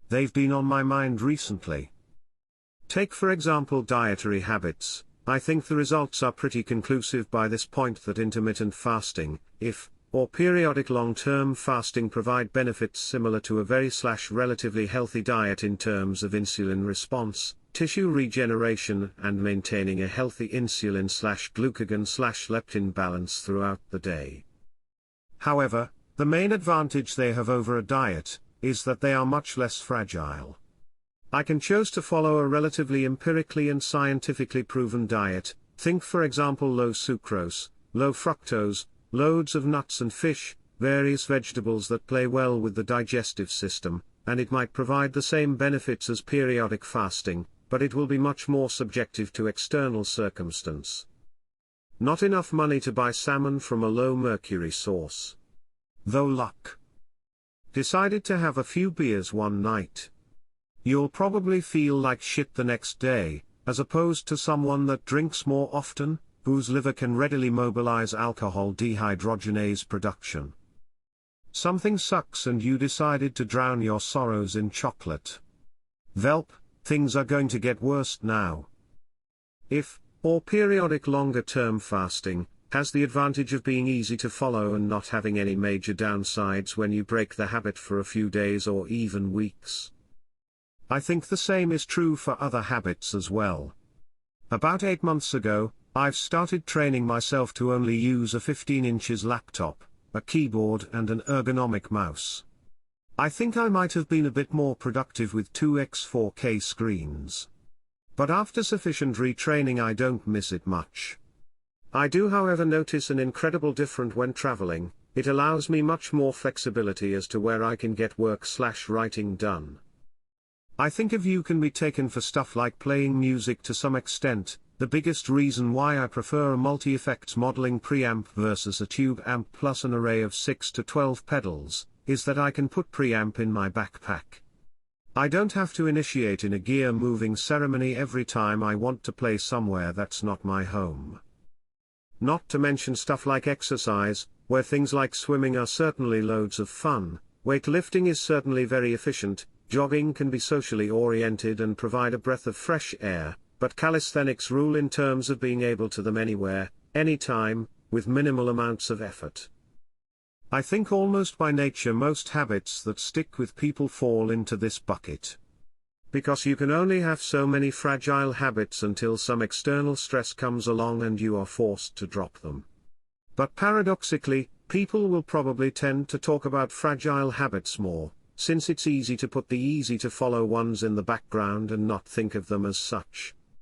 they've been on my mind recently. Take for example dietary habits. I think the results are pretty conclusive by this point that intermittent fasting, or periodic long-term fasting provide benefits similar to a very/relatively healthy diet in terms of insulin response, tissue regeneration and maintaining a healthy insulin/glucagon/leptin balance throughout the day. However, the main advantage they have over a diet, is that they are much less fragile. I can choose to follow a relatively empirically and scientifically proven diet, think for example low sucrose, low fructose, loads of nuts and fish, various vegetables that play well with the digestive system, and it might provide the same benefits as periodic fasting, but it will be much more subjective to external circumstance. Not enough money to buy salmon from a low mercury source. Though luck. Decided to have a few beers one night. You'll probably feel like shit the next day, as opposed to someone that drinks more often, whose liver can readily mobilize alcohol dehydrogenase production. Something sucks and you decided to drown your sorrows in chocolate. Velp, things are going to get worse now. Or periodic longer-term fasting, has the advantage of being easy to follow and not having any major downsides when you break the habit for a few days or even weeks. I think the same is true for other habits as well. About 8 months ago, I've started training myself to only use a 15 inches laptop, a keyboard and an ergonomic mouse. I think I might have been a bit more productive with 2x4K screens. But after sufficient retraining I don't miss it much. I do however notice an incredible difference when traveling. It allows me much more flexibility as to where I can get work/writing done. I think a view can be taken for stuff like playing music to some extent. The biggest reason why I prefer a multi-effects modeling preamp versus a tube amp plus an array of 6 to 12 pedals, is that I can put preamp in my backpack. I don't have to initiate in a gear moving ceremony every time I want to play somewhere that's not my home. Not to mention stuff like exercise, where things like swimming are certainly loads of fun, weightlifting is certainly very efficient, jogging can be socially oriented and provide a breath of fresh air, but calisthenics rule in terms of being able to them anywhere, anytime, with minimal amounts of effort. I think almost by nature most habits that stick with people fall into this bucket. Because you can only have so many fragile habits until some external stress comes along and you are forced to drop them. But paradoxically, people will probably tend to talk about fragile habits more, since it's easy to put the easy to follow ones in the background and not think of them as such.